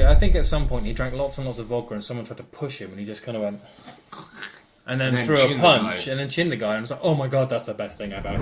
I think at some point he drank lots and lots of vodka and someone tried to push him and he just kind of went... And then threw a punch and then chinned the guy and was like, oh my god, that's the best thing ever.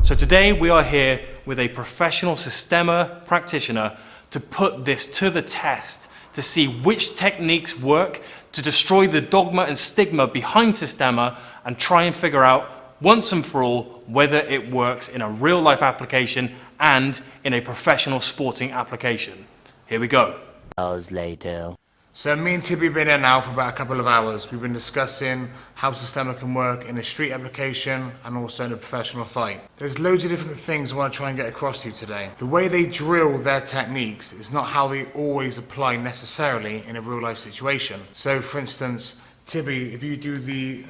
So today we are here with a professional Systema practitioner to put this to the test, to see which techniques work to destroy the dogma and stigma behind Systema and try and figure out once and for all whether it works in a real life application and in a professional sporting application. Here we go. Hours later. So me and Tibby have been here now for about a couple of hours. We've been discussing how Systema can work in a street application and also in a professional fight. There's loads of different things I want to try and get across to you today. The way they drill their techniques is not how they always apply necessarily in a real life situation. So for instance, Tibby, if you do the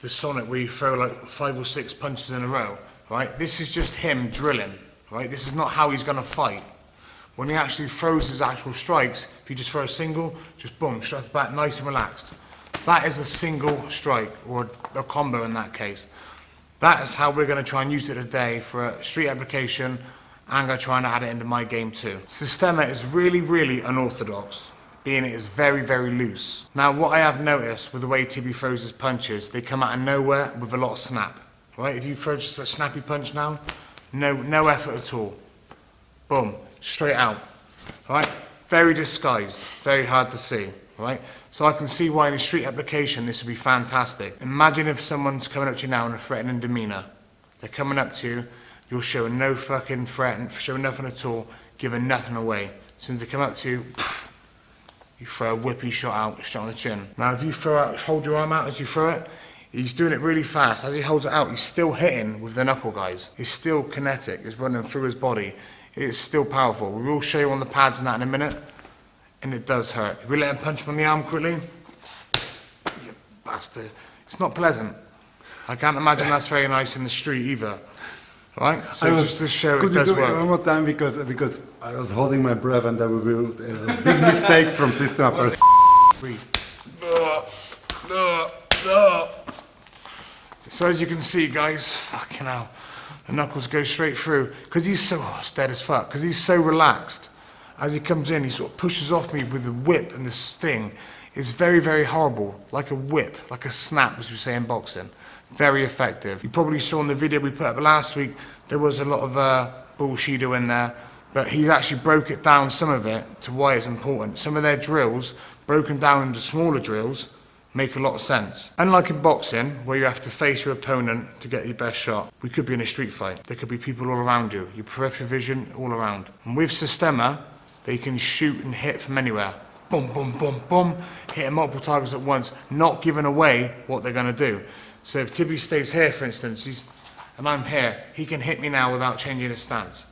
Sonic where you throw like 5 or 6 punches in a row, right? This is just him drilling, right? This is not how he's going to fight. When he actually throws his actual strikes, if you just throw a single, just boom, straight off the bat, nice and relaxed. That is a single strike, or a combo in that case. That is how we're going to try and use it today for a street application. I'm going to try and add it into my game too. Systema is really, really unorthodox, being it is very, very loose. Now, what I have noticed with the way Tibby throws his punches, they come out of nowhere with a lot of snap. Right? If you throw just a snappy punch now, no effort at all. Boom. Straight out, right? Very disguised, very hard to see, right? So I can see why in a street application this would be fantastic. Imagine if someone's coming up to you now in a threatening demeanour. They're coming up to you, you're showing no fucking threat, showing nothing at all, giving nothing away. As soon as they come up to you, you throw a whippy shot out, straight on the chin. Now if you throw out, hold your arm out as you throw it, he's doing it really fast. As he holds it out, he's still hitting with the knuckle, guys. He's still kinetic, it's running through his body. It's still powerful. We will show you on the pads and that in a minute, and it does hurt. If we let him punch him on the arm quickly, you bastard. It's not pleasant. I can't imagine that's very nice in the street either. Right? So just to show it does work. Could you do it one more time because I was holding my breath and that would be a big mistake from Systema person. So as you can see, guys, fucking hell. The knuckles go straight through, because he's so, it's dead as fuck, because he's so relaxed. As he comes in, he sort of pushes off me with the whip and the sting. It's very, very horrible, like a whip, like a snap, as we say in boxing. Very effective. You probably saw in the video we put up last week, there was a lot of bullshito in there, but he actually broke it down, some of it, to why it's important. Some of their drills, broken down into smaller drills, make a lot of sense. Unlike in boxing, where you have to face your opponent to get your best shot, we could be in a street fight. There could be people all around you, your peripheral vision all around. And with Systema, they can shoot and hit from anywhere. Boom, boom, boom, boom, hitting multiple targets at once, not giving away what they're gonna do. So if Tibby stays here, for instance, and I'm here, he can hit me now without changing his stance,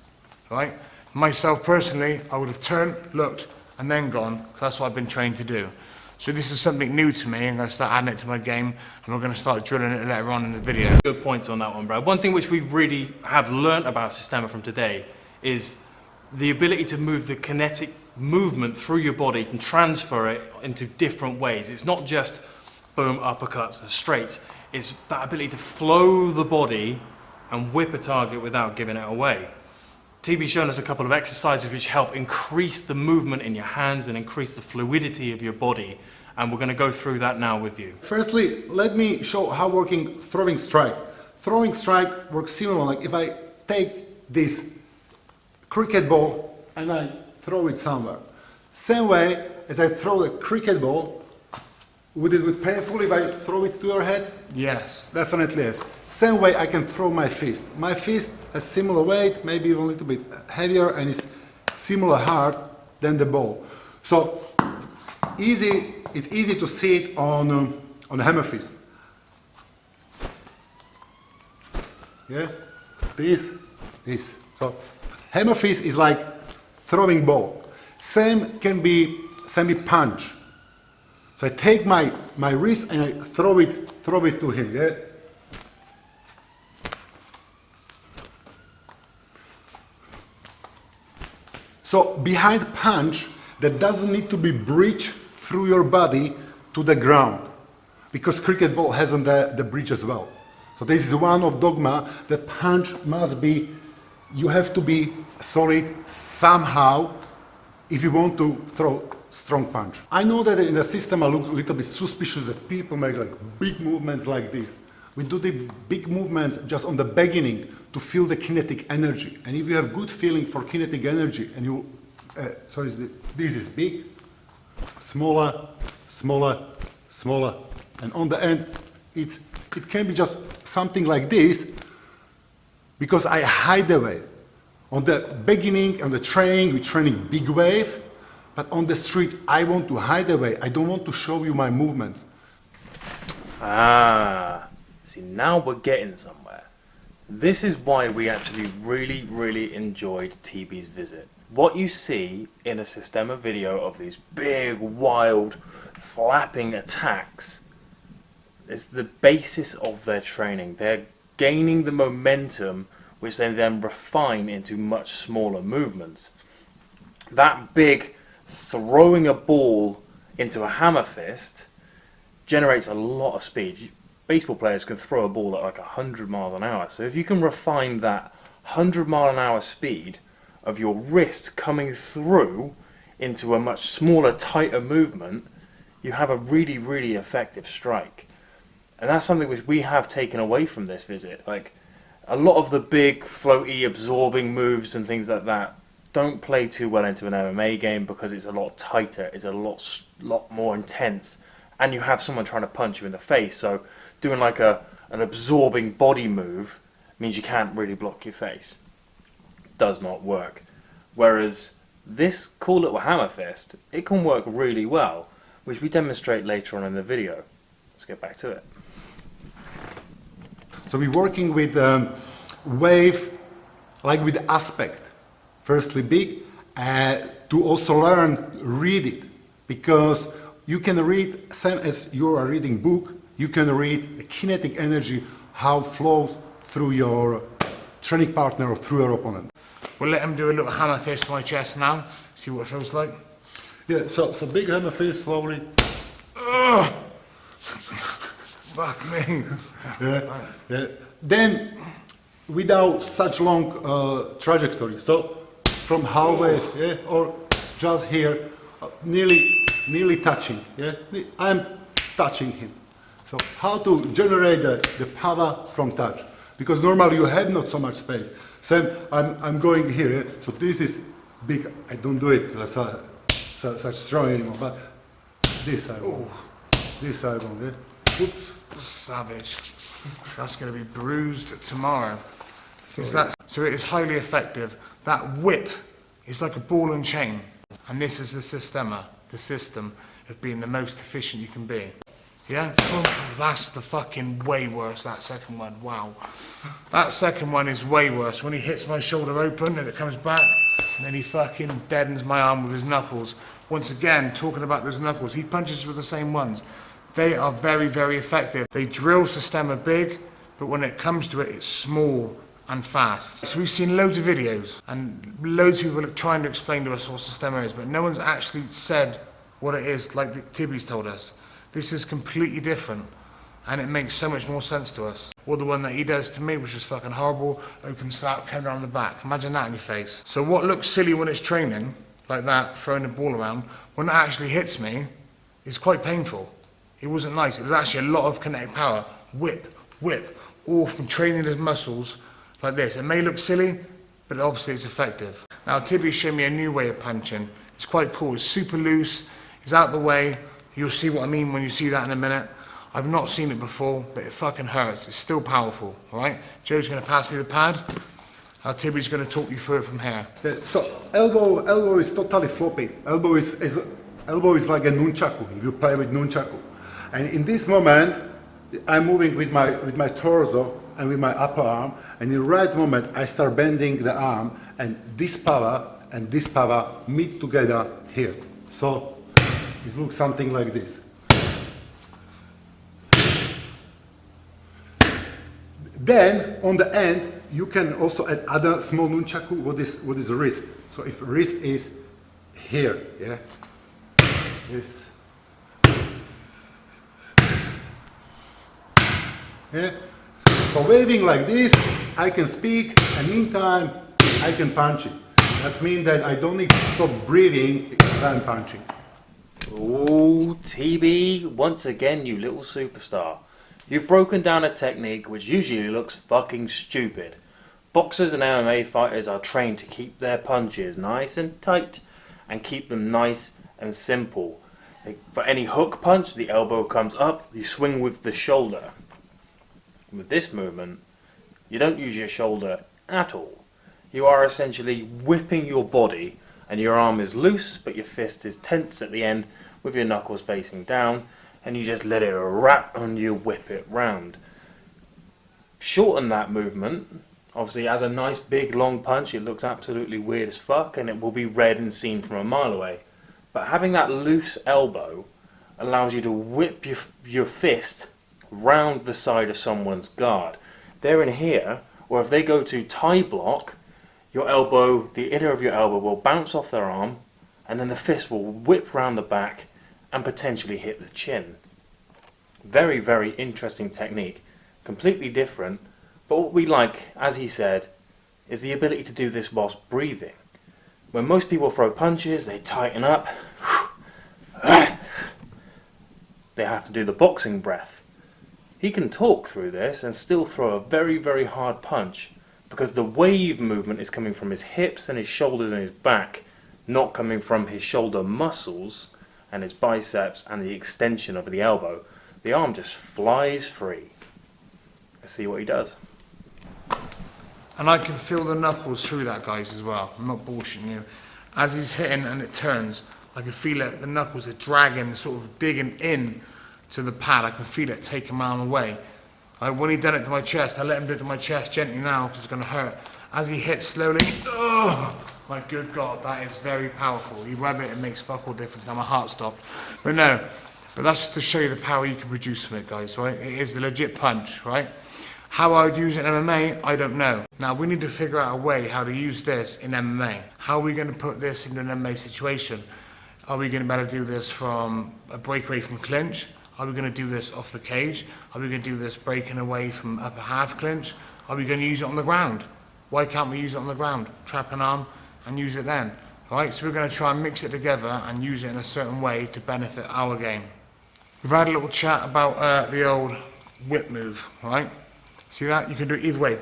right? Myself personally, I would have turned, looked, and then gone, because that's what I've been trained to do. So this is something new to me. I'm going to start adding it to my game, and we're going to start drilling it later on in the video. Good points on that one, Brad. One thing which we really have learnt about Systema from today is the ability to move the kinetic movement through your body and transfer it into different ways. It's not just boom, uppercuts and straights. It's that ability to flow the body and whip a target without giving it away. TB's shown us a couple of exercises which help increase the movement in your hands and increase the fluidity of your body. And we're going to go through that now with you. Firstly, let me show how working throwing strike. Throwing strike works similar, like if I take this cricket ball and I throw it somewhere. Same way as I throw the cricket ball, would it be painful if I throw it to your head? Yes. Definitely yes. Same way I can throw my fist. My fist has similar weight, maybe even a little bit heavier, and is similar hard than the ball. So it's easy to see it on a hammer fist. Yeah, this. So hammer fist is like throwing ball. Same can be punch. So I take my wrist and I throw it to him. Yeah. So behind punch, that doesn't need to be breached through your body to the ground, because cricket ball has on the breach as well. So this is one of dogma. The punch must be, you have to be solid somehow if you want to throw strong punch. I know that in the system I look a little bit suspicious that people make like big movements like this. We do the big movements just on the beginning to feel the kinetic energy. And if you have good feeling for kinetic energy and you, this is big, smaller, smaller, smaller, and on the end it can be just something like this because I hide the wave. On the beginning, on the training, we're training big wave, but on the street I want to hide the wave. I don't want to show you my movements. See, now we're getting somewhere. This is why we actually really enjoyed TB's visit. What you see in a Systema video of these big, wild, flapping attacks is the basis of their training. They're gaining the momentum which they then refine into much smaller movements. That big throwing a ball into a hammer fist generates a lot of speed. Baseball players can throw a ball at like 100 miles an hour. So if you can refine that 100 mile an hour speed of your wrist coming through into a much smaller, tighter movement, you have a really effective strike. And that's something which we have taken away from this visit. Like, a lot of the big, floaty, absorbing moves and things like that don't play too well into an MMA game because it's a lot tighter, it's a lot more intense, and you have someone trying to punch you in the face. So doing like an absorbing body move means you can't really block your face. Does not work. Whereas this cool little hammer fist, it can work really well, which we demonstrate later on in the video. Let's get back to it. So we're working with wave, like with aspect. Firstly big, to also learn, read it. Because you can read, same as you are reading book, you can read the kinetic energy, how it flows through your training partner or through your opponent. We'll let him do a little hammer fist to my chest now, see what it feels like. Yeah, so big hammer fist slowly. Ugh! Fuck me. Yeah. Then, without such long trajectory, so from halfway, yeah, or just here, nearly touching. Yeah, I'm touching him. So how to generate the power from touch? Because normally you have not so much space. So I'm going here. Yeah? So this is big. I don't do it such strong anymore. But this I want. This I want. Yeah? Oops. Savage. That's going to be bruised tomorrow. So it is highly effective. That whip is like a ball and chain. And this is the Systema, the system of being the most efficient you can be. Yeah? That's the fucking way worse, that second one. Wow. That second one is way worse. When he hits my shoulder open and it comes back, and then he fucking deadens my arm with his knuckles. Once again, talking about those knuckles, he punches with the same ones. They are very effective. They drill Systema big, but when it comes to it, it's small and fast. So we've seen loads of videos, and loads of people are trying to explain to us what Systema is, but no one's actually said what it is like Tibi's told us. This is completely different, and it makes so much more sense to us. Or the one that he does to me, which is fucking horrible, open slap, came down the back. Imagine that in your face. So what looks silly when it's training, like that, throwing the ball around, when it actually hits me, is quite painful. It wasn't nice. It was actually a lot of kinetic power. Whip, all from training his muscles like this. It may look silly, but obviously it's effective. Now, Tibi showed me a new way of punching. It's quite cool. It's super loose. It's out the way. You'll see what I mean when you see that in a minute. I've not seen it before, but it fucking hurts. It's still powerful, all right? Joe's going to pass me the pad. Now Tibi's going to talk you through it from here. Yeah, so elbow is totally floppy. Elbow is like a nunchaku, if you play with nunchaku. And in this moment, I'm moving with my torso and with my upper arm, and in the right moment, I start bending the arm, and this power meet together here. So it looks something like this. Then, on the end, you can also add other small nunchaku, what is wrist. So if wrist is here, yeah, this. Yeah. So waving like this, I can speak, and meantime, I can punch it. That means that I don't need to stop breathing because I'm punching. Ooh, TB, once again, you little superstar. You've broken down a technique which usually looks fucking stupid. Boxers and MMA fighters are trained to keep their punches nice and tight and keep them nice and simple. For any hook punch, the elbow comes up, you swing with the shoulder. With this movement, you don't use your shoulder at all. You are essentially whipping your body, and your arm is loose, but your fist is tense at the end with your knuckles facing down, and you just let it wrap and you whip it round. Shorten that movement. Obviously, as a nice big long punch, it looks absolutely weird as fuck, and it will be read and seen from a mile away. But having that loose elbow allows you to whip your fist round the side of someone's guard. They're in here, or if they go to tie block, your elbow, the inner of your elbow will bounce off their arm, and then the fist will whip round the back and potentially hit the chin. Very, very interesting technique. Completely different, but what we like, as he said, is the ability to do this whilst breathing. When most people throw punches, they tighten up. They have to do the boxing breath. He can talk through this and still throw a very, very hard punch, because the wave movement is coming from his hips and his shoulders and his back, not coming from his shoulder muscles and his biceps and the extension of the elbow. The arm just flies free. Let's see what he does. And I can feel the knuckles through that, guys, as well. I'm not bullshitting you. As he's hitting and it turns, I can feel it, the knuckles are dragging, sort of digging in to the pad. I can feel it taking my arm away. When he done it to my chest, I let him do it to my chest gently now because it's going to hurt. As he hits slowly, oh my good God, that is very powerful. You rub it, it makes fuck all difference. Now my heart stopped. But no, but that's just to show you the power you can produce from it, guys, right? It is a legit punch, right? How I would use it in MMA, I don't know. Now we need to figure out a way how to use this in MMA. How are we going to put this into an MMA situation? Are we going to be able to do this from a breakaway from clinch? Are we going to do this off the cage? Are we going to do this breaking away from upper half clinch? Are we going to use it on the ground? Why can't we use it on the ground? Trap an arm and use it then. Right? So we're going to try and mix it together and use it in a certain way to benefit our game. We've had a little chat about the old whip move, right? See that? You can do it either way.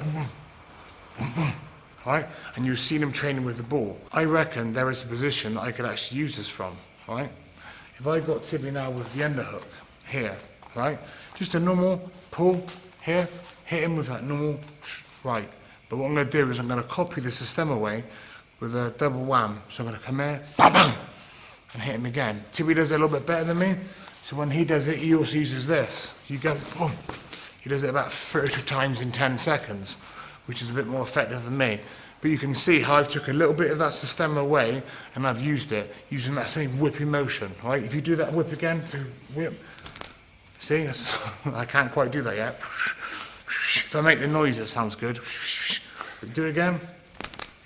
Right? And you've seen him training with the ball. I reckon there is a position that I could actually use this from, right? If I got Tibi now with the underhook here, right? Just a normal pull here, hit him with that normal right. But what I'm going to do is I'm going to copy the system away with a double wham. So I'm going to come here, bam, bam, and hit him again. Tibi does it a little bit better than me. So when he does it, he also uses this. You go, boom. He does it about 30 times in 10 seconds, which is a bit more effective than me. But you can see how I've took a little bit of that system away and I've used it, using that same whipping motion, right? If you do that whip again, whip. See, I can't quite do that yet. If I make the noise, it sounds good. Do it again.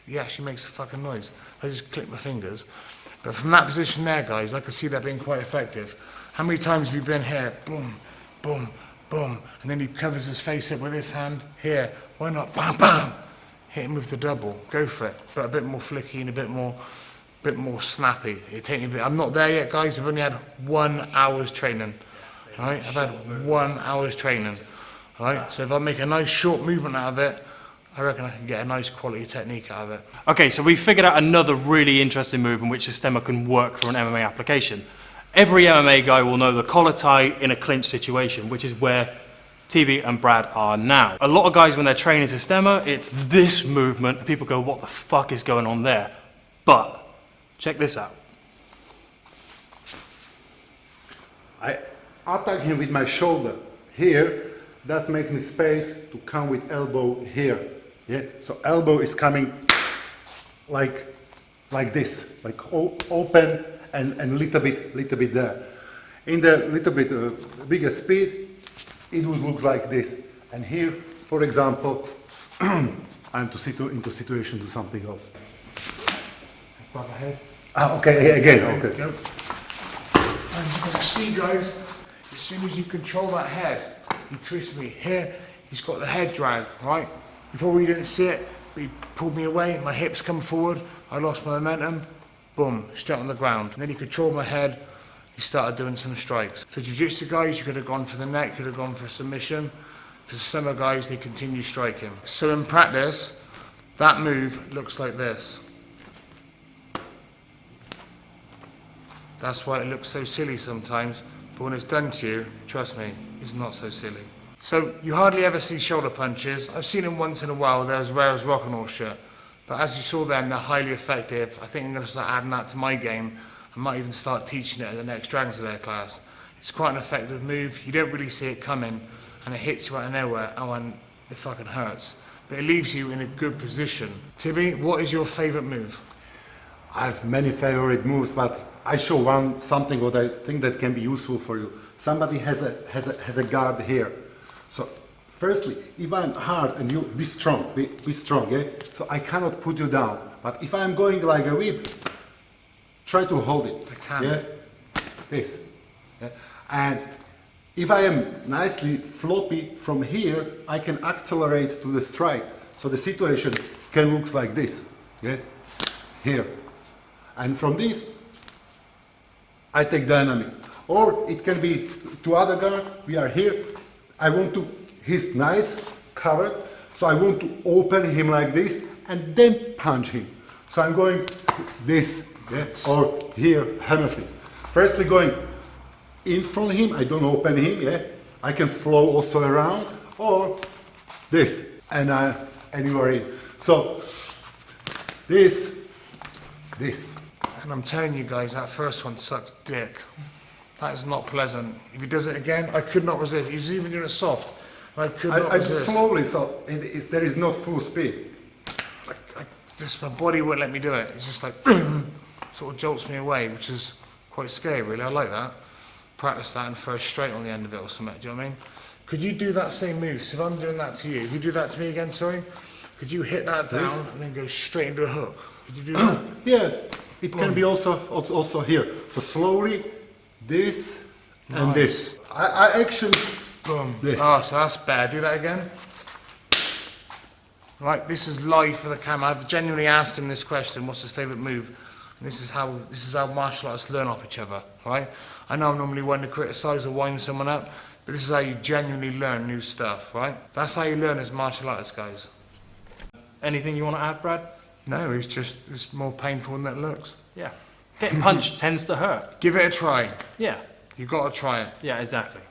He actually makes a fucking noise. I just click my fingers. But from that position there, guys, I can see that being quite effective. How many times have you been here? Boom, boom, boom. And then he covers his face up with his hand. Here, why not? Bam, bam. Hit him with the double. Go for it. But a bit more flicky and a bit more snappy. It take me a bit. I'm not there yet, guys. I've only had 1 hour's training. All right? I've had 1 hour's training. All right? So if I make a nice short movement out of it, I reckon I can get a nice quality technique out of it. Okay, so we figured out another really interesting move in which Systemu can work for an MMA application. Every MMA guy will know the collar tie in a clinch situation, which is where TB and Brad are now. A lot of guys, when they're training Systemu, it's this movement, and people go, what the fuck is going on there? But check this out. I attack him with my shoulder here. That makes me space to come with elbow here. Yeah. So elbow is coming like this, like open and little bit there. In the little bit bigger speed, it would look like this. And here, for example, I'm into situation to do something else. Grab my head. Ah, okay, again, okay. Go. And you can see, guys, as soon as you control that head, he twists me here. He's got the head drag, right? You probably didn't see it, but he pulled me away. My hips come forward. I lost my momentum. Boom, straight on the ground. And then he controlled my head, you started doing some strikes. For jiu-jitsu guys, you could have gone for the neck, you could have gone for a submission. For slimmer guys, they continue striking. So in practice, that move looks like this. That's why it looks so silly sometimes, but when it's done to you, trust me, it's not so silly. So you hardly ever see shoulder punches. I've seen them once in a while, they're as rare as rock and all shit. But as you saw then, they're highly effective. I think I'm going to start adding that to my game. I might even start teaching it at the next Dragon Slayer class. It's quite an effective move. You don't really see it coming, and it hits you out of nowhere, and it fucking hurts. But it leaves you in a good position. Tibi, what is your favourite move? I have many favorite moves, but I show something what I think that can be useful for you. Somebody has a guard here. So firstly, if I'm hard and you be strong, yeah? So I cannot put you down. But if I'm going like a whip, try to hold it. I can. Yeah? This. Yeah? And if I am nicely floppy from here, I can accelerate to the strike. So the situation can look like this. Yeah? Here. And from this, I take dynamic. Or it can be to other guard, we are here. I want to, he's nice, covered, so I want to open him like this and then punch him. So I'm going this, yeah? Or here, hammer fist. Firstly going in front of him, I don't open him, yeah? I can flow also around, or this, and anywhere in. So, this. And I'm telling you guys, that first one sucks dick. That is not pleasant. If he does it again, I could not resist. He's even doing it soft. I could not resist. Slowly, so there is not full speed. Just my body won't let me do it. It's just like, sort of jolts me away, which is quite scary, really. I like that. Practice that and throw straight on the end of it or something. Do you know what I mean? Could you do that same move? So if I'm doing that to you, if you do that to me again, sorry, could you hit that down and then go straight into a hook? Could you do that? Yeah, it can be also here. So slowly, this and this. I actually, boom. This. Oh, so that's bad. Do that again. Right, this is live for the camera. I've genuinely asked him this question: what's his favourite move? And this is how martial artists learn off each other. Right? I know I'm normally one to criticise or wind someone up, but this is how you genuinely learn new stuff. Right? That's how you learn as martial artists, guys. Anything you want to add, Brad? No, it's more painful than it looks. Yeah. Getting punched tends to hurt. Give it a try. Yeah. You've got to try it. Yeah, exactly.